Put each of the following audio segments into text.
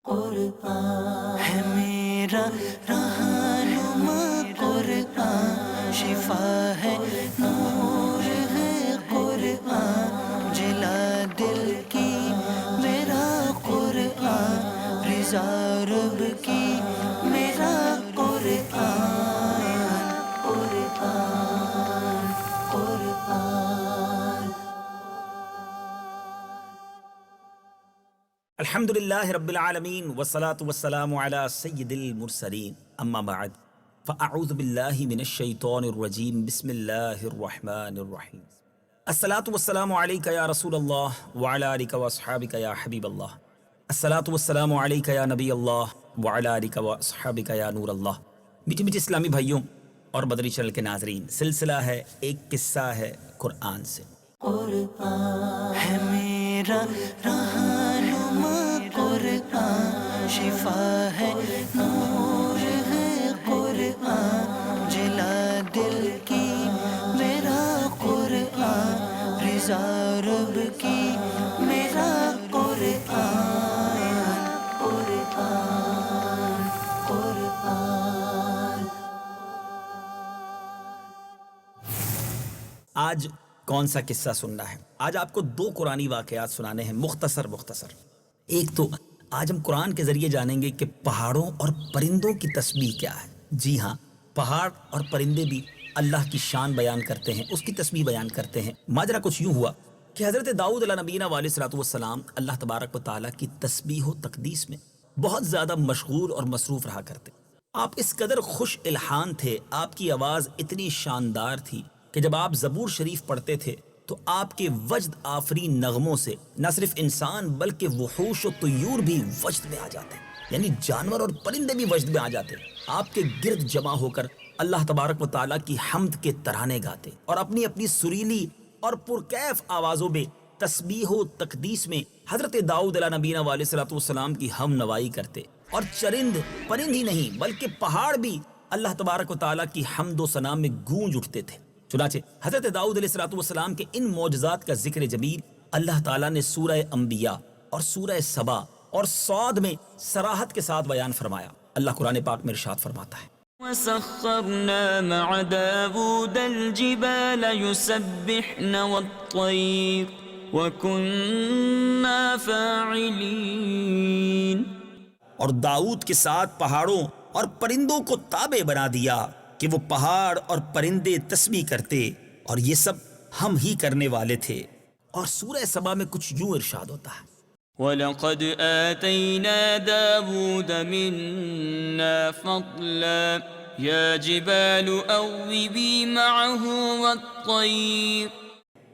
قرآن ہے میرا رہنما، قرآن شفا ہے، نور ہے قرآن، جلا دل کی میرا قرآن، رضا رب کی میرا قرآن، قرآن قرآن۔ الحمد للہ رب العالمین والصلاة والسلام علی سید المرسلین، اما بعد فاعوذ باللہ من الشیطان الرجیم، بسم اللہ الرحمن الرحیم۔ الصلاة والسلام علیک یا رسول اللہ وعلی آلک واصحابک یا حبیب اللہ، الصلاة والسلام علیک یا نبی اللہ وعلی آلک واصحابک یا نور اللہ۔ میٹھے میٹھے اسلامی بھائیوں اور بدری چینل کے ناظرین، سلسلہ ہے ایک قصہ ہے قرآن سے۔ قرآن ہے میرا رہنما، قرآن شفا ہے، نور ہے قرآن، جلا دل کی میرا قرآن، رضا رب کی میرا قرآن، قرآن قرآن۔ آج کون سا قصہ سننا ہے؟ آج آپ کو دو قرآنی واقعات سنانے ہیں، مختصر۔ ایک تو آج ہم قرآن کے ذریعے جانیں گے کہ پہاڑوں اور پرندوں کی تسبیح کیا ہے۔ جی ہاں، پہاڑ اور پرندے بھی اللہ کی شان بیان کرتے ہیں، اس کی تسبیح بیان کرتے ہیں۔ ماجرا کچھ یوں ہوا کہ حضرت داؤد علیہ نبینا علیہ الصلوۃ والسلام اللہ تبارک و تعالیٰ کی تسبیح و تقدیس میں بہت زیادہ مشغول اور مصروف رہا کرتے۔ آپ اس قدر خوش الحان تھے، آپ کی آواز اتنی شاندار تھی کہ جب آپ زبور شریف پڑھتے تھے تو آپ کے وجد آفرین نغموں سے نہ صرف انسان بلکہ وحوش و طیور بھی وجد میں آ جاتے ہیں، یعنی جانور اور پرندے بھی وجد میں آ جاتے ہیں، آپ کے گرد جمع ہو کر اللہ تبارک و تعالیٰ کی حمد کے ترانے گاتے اور اپنی اپنی سریلی اور پرکیف آوازوں میں تسبیح و تقدیس میں حضرت داؤد علیہ نبینا علیہ الصلوۃ والسلام کی ہم نوائی کرتے۔ اور پرند ہی نہیں بلکہ پہاڑ بھی اللہ تبارک و تعالیٰ کی حمد و ثنا میں گونج اٹھتے تھے۔ چنانچہ حضرت داؤد علیہ الصلوۃ والسلام کے ان معجزات کا ذکر جمیل اللہ تعالیٰ نے سورہ انبیاء اور سورہ سبا اور صاد میں صراحت کے ساتھ بیان فرمایا۔ اللہ قرآن پاک میں ارشاد فرماتا ہے، وَسَخَّرْنَا مَعَ دَاوُودَ الْجِبَالَ يُسَبِّحْنَ وَالطَّيْرَ وَكُنَّا فَاعِلِينَ۔ اور داؤد کے ساتھ پہاڑوں اور پرندوں کو تابع بنا دیا کہ وہ پہاڑ اور پرندے تسبیح کرتے، اور یہ سب ہم ہی کرنے والے تھے۔ اور سورہ سبا میں کچھ یوں ارشاد ہوتا ہے، وَلَقَدْ آتَيْنَا دَاوُودَ مِنَّا فَضْلًا يَا جِبَالُ أَوِّبِي مَعَهُ وَالطَّيْرَ۔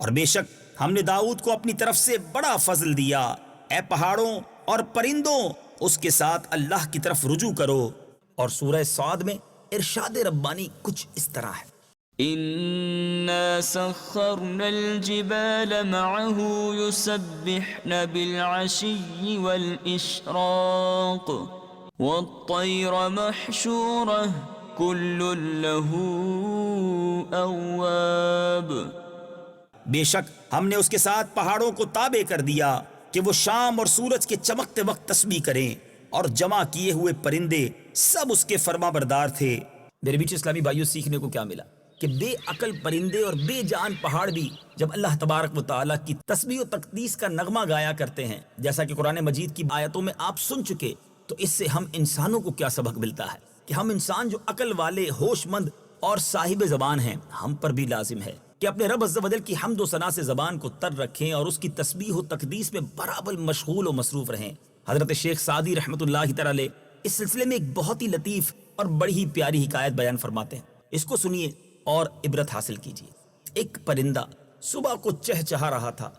اور بے شک ہم نے داؤد کو اپنی طرف سے بڑا فضل دیا، اے پہاڑوں اور پرندوں اس کے ساتھ اللہ کی طرف رجوع کرو۔ اور سورہ صاد میں ارشاد ربانی کچھ اس طرح ہے، إِنَّا سَخَّرْنَا الْجِبَالَ مَعَهُ يُسَبِّحْنَ بِالْعَشِيِّ وَالْإِشْرَاقِ وَالطَّيْرَ مَحْشُورَةً كُلٌّ لَهُ أَوَّابٌ۔ بے شک ہم نے اس کے ساتھ پہاڑوں کو تابع کر دیا کہ وہ شام اور سورج کے چمکتے وقت تسبیح کریں، اور جمع کیے ہوئے پرندے سب اس کے فرما بردار تھے۔ میرے بیچ اسلامی بھائیوں، سیکھنے کو کیا ملا کہ بے عقل پرندے اور بے جان پہاڑ بھی جب اللہ تبارک و تعالیٰ کی تسبیح و تقدیس کا نغمہ گایا کرتے ہیں، جیسا کہ قرآن مجید کی آیتوں میں آپ سن چکے، تو اس سے ہم انسانوں کو کیا سبق ملتا ہے کہ ہم انسان جو عقل والے، ہوش مند اور صاحب زبان ہیں، ہم پر بھی لازم ہے کہ اپنے رب عز و جل کی حمد و ثنا سے زبان کو تر رکھیں اور اس کی تسبیح و تقدیس میں برابر مشغول و مصروف رہیں۔ حضرت شیخ سعدی رحمۃ اللہ تعالی اس سلسلے میں ایک بہت ہی لطیف اور بڑی ہی پیاری حکایت بیان فرماتے ہیں، اس کو سنیے اور عبرت حاصل کیجیے۔ ایک پرندہ صبح کو چہچہا رہا تھا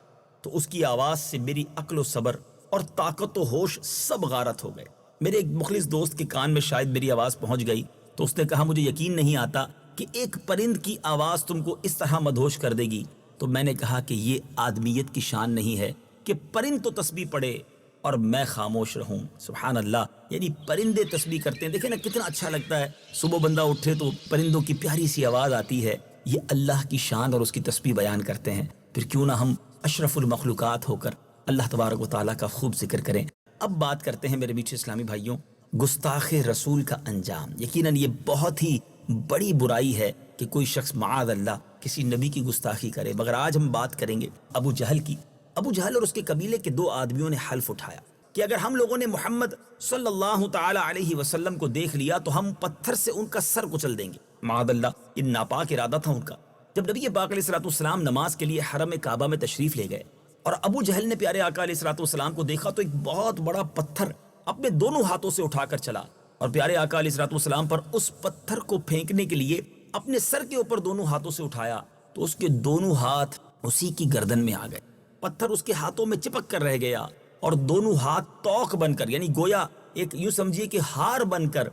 تو اس کی آواز سے میری عقل و صبر اور طاقت و ہوش سب غارت ہو گئے۔ میرے ایک مخلص دوست کے کان میں شاید میری آواز پہنچ گئی تو اس نے کہا، مجھے یقین نہیں آتا کہ ایک پرند کی آواز تم کو اس طرح مدہوش کر دے گی۔ تو میں نے کہا کہ یہ آدمیت کی شان نہیں ہے کہ پرند تو تسبیح پڑھے اور میں خاموش رہوں۔ سبحان اللہ، یعنی پرندے تسبیح کرتے ہیں، دیکھیں نا کتنا اچھا لگتا ہے، صبح بندہ اٹھے تو پرندوں کی پیاری سی آواز آتی ہے، یہ اللہ کی شان اور اس کی تسبیح بیان کرتے ہیں۔ پھر کیوں نہ ہم اشرف المخلوقات ہو کر اللہ تبارک و تعالیٰ کا خوب ذکر کریں۔ اب بات کرتے ہیں میرے میٹھے اسلامی بھائیوں گستاخ رسول کا انجام. یقیناً یہ بہت ہی بڑی برائی ہے کہ کوئی شخص معاذ اللہ کسی نبی کی گستاخی کرے. مگر آج ہم بات کریں گے ابو جہل کی. ابو جہل اور اس کے قبیلے کے 2 آدمیوں نے حلف اٹھایا کہ اگر ہم لوگوں نے محمد صلی اللہ تعالی علیہ وسلم کو دیکھ لیا تو ہم پتھر سے ان کا سر کچل دیں گے. معاذ اللہ یہ ناپاک ارادہ تھا ان کا. جب نبی پاک علیہ الصلوۃ والسلام نماز کے لیے حرم کعبہ میں تشریف لے گئے اور ابو جہل نے پیارے آقا علیہ الصلوۃ والسلام کو دیکھا تو ایک بہت بڑا پتھر اپنے دونوں ہاتھوں سے اٹھا کر چلا اور پیارے آقا علیہ الصلوۃ والسلام پر اس پتھر کو پھینکنے کے لیے اپنے سر کے اوپر دونوں ہاتھوں سے اٹھایا تو اس کے دونوں ہاتھ اسی کی گردن میں آ گئے. پتھر اس کے ہاتھوں میں چپک کر رہ گیا اور دونوں ہاتھ توق بن کر یعنی گویا ایک یوں سمجھیے کہ ہار بن کر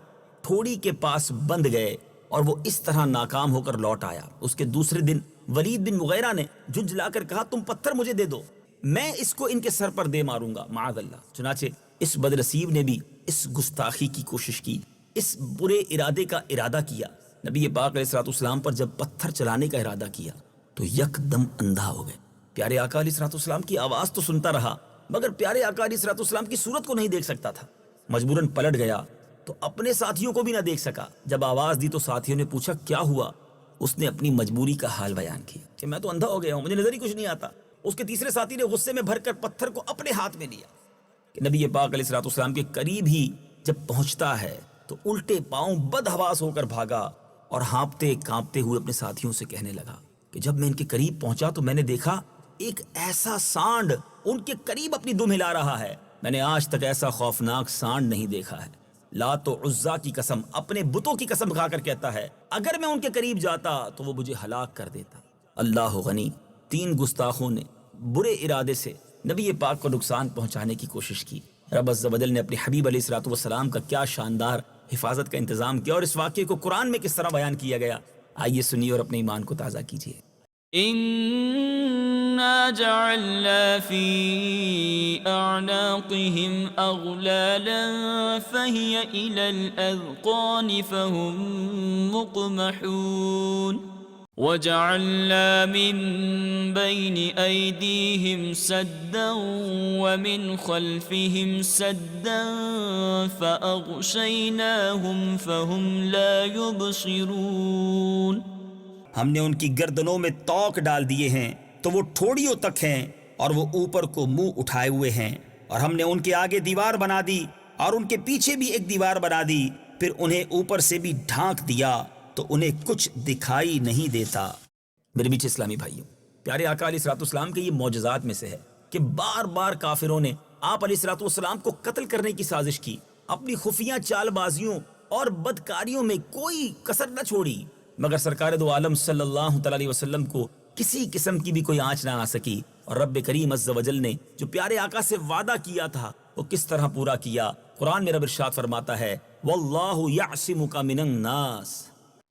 ٹھوڑی کے پاس بند گئے اور وہ اس طرح ناکام ہو کر لوٹ آیا. اس کے دوسرے دن ولید بن مغیرہ نے جھنجھلا کر کہا تم پتھر مجھے دے دو میں اس کو ان کے سر پر دے ماروں گا. معاذ اللہ. چنانچہ اس بدنصیب نے بھی اس گستاخی کی کوشش کی, اس برے ارادے کا ارادہ کیا. نبی پاک علیہ الصلوۃ والسلام پر جب پتھر چلانے کا ارادہ کیا تو یک دم اندھا ہو گئے. پیارے آقا علیہ الصلوۃ والسلام کی آواز تو سنتا رہا مگر پیارے آقا علیہ الصلوۃ والسلام کی صورت کو نہیں دیکھ سکتا تھا. مجبوراً پلٹ گیا تو اپنے ساتھیوں کو بھی نہ دیکھ سکا. جب آواز دی تو ساتھیوں نے پوچھا کیا ہوا. اس نے اپنی مجبوری کا حال بیان کیا کہ میں تو اندھا ہو گیا ہوں, مجھے نظر ہی کچھ نہیں آتا. اس کے تیسرے ساتھی نے غصے میں بھر کر پتھر کو اپنے ہاتھ میں لیا کہ نبی پاک علیہ الصلوۃ والسلام کے قریب ہی جب پہنچتا ہے تو الٹے پاؤں بدحواس ہو کر بھاگا اور ہانپتے کانپتے ہوئے اپنے ساتھیوں سے کہنے لگا کہ جب میں ان کے قریب پہنچا تو میں نے دیکھا ایک ایسا سانڈ ان کے قریب اپنی دم ہلا رہا ہے. میں نے آج تک ایسا خوفناک سانڈ نہیں دیکھا ہے. لات و عزا کی قسم اپنے بتوں کی قسم کھا کر کہتا ہے اگر میں ان کے قریب جاتا تو وہ مجھے ہلاک کر دیتا. اللہ غنی. 3 گستاخوں نے برے ارادے سے نبی پاک کو نقصان پہنچانے کی کوشش کی. رب عز و جل نے اپنے حبیب علیہ الصلوۃ والسلام کا کیا شاندار حفاظت کا انتظام کیا اور اس واقعے کو قرآن میں کس طرح بیان کیا گیا. آئیے سنیے اور اپنے ایمان کو تازہ کیجیے. إنا جعلنا في أعناقهم أغلالا فهي إلى الأذقان فهم مقمحون وجعلنا من بين أيديهم سدا ومن خلفهم سدا فأغشيناهم فهم لا يبصرون. ہم نے ان کی گردنوں میں توق ڈال دیے ہیں تو وہ ٹھوڑیوں تک ہیں اور وہ اوپر کو منہ اٹھائے ہوئے ہیں, اور ہم نے ان کے آگے دیوار بنا دی اور ان کے پیچھے بھی ایک دیوار بنا دی, پھر انہیں اوپر سے بھی ڈھانک دیا تو انہیں کچھ دکھائی نہیں دیتا. میرے بیچ اسلامی بھائیوں, پیارے آقا علیہ الصلوۃ والسلام کے یہ معجزات میں سے ہے کہ بار بار کافروں نے آپ علیہ الصلوۃ والسلام کو قتل کرنے کی سازش کی. اپنی خفیہ چال بازیوں اور بدکاریوں میں کوئی کسر نہ چھوڑی, مگر سرکار دو عالم صلی اللہ تعالی علیہ وسلم کو کسی قسم کی بھی کوئی آنچ نہ آ سکی. اور رب کریم عز و جل نے جو پیارے آقا سے وعدہ کیا تھا وہ کس طرح پورا کیا. قرآن میں رب ارشاد فرماتا ہے واللہ یعصمک من الناس,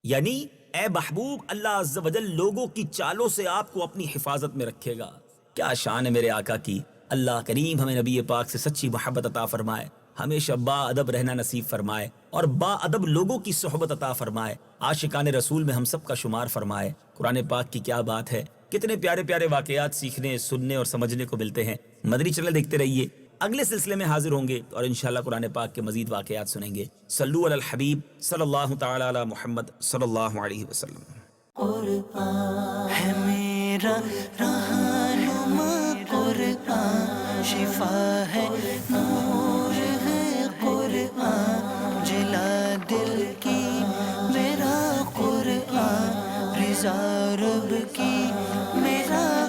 یعنی اے محبوب اللہ عز و جل لوگوں کی چالوں سے آپ کو اپنی حفاظت میں رکھے گا. کیا شان ہے میرے آقا کی. اللہ کریم ہمیں نبی پاک سے سچی محبت عطا فرمائے, ہمیشہ با ادب رہنا نصیب فرمائے اور با ادب لوگوں کی صحبت عطا فرمائے, عاشقان رسول میں ہم سب کا شمار فرمائے. قرآن پاک کی کیا بات ہے, کتنے پیارے پیارے واقعات سیکھنے سننے اور سمجھنے کو ملتے ہیں. مدنی چینل دیکھتے رہیے, اگلے سلسلے میں حاضر ہوں گے اور انشاءاللہ قرآن پاک کے مزید واقعات سنیں گے. صلو علی الحبیب صلی اللہ تعالی علی محمد صلی اللہ علیہ وسلم. قرآن ہے میرا رہنما, قرآن شفا ہے نور ہے, قرآن جلا دل کی میرا, قرآن رضا رب کی میرا.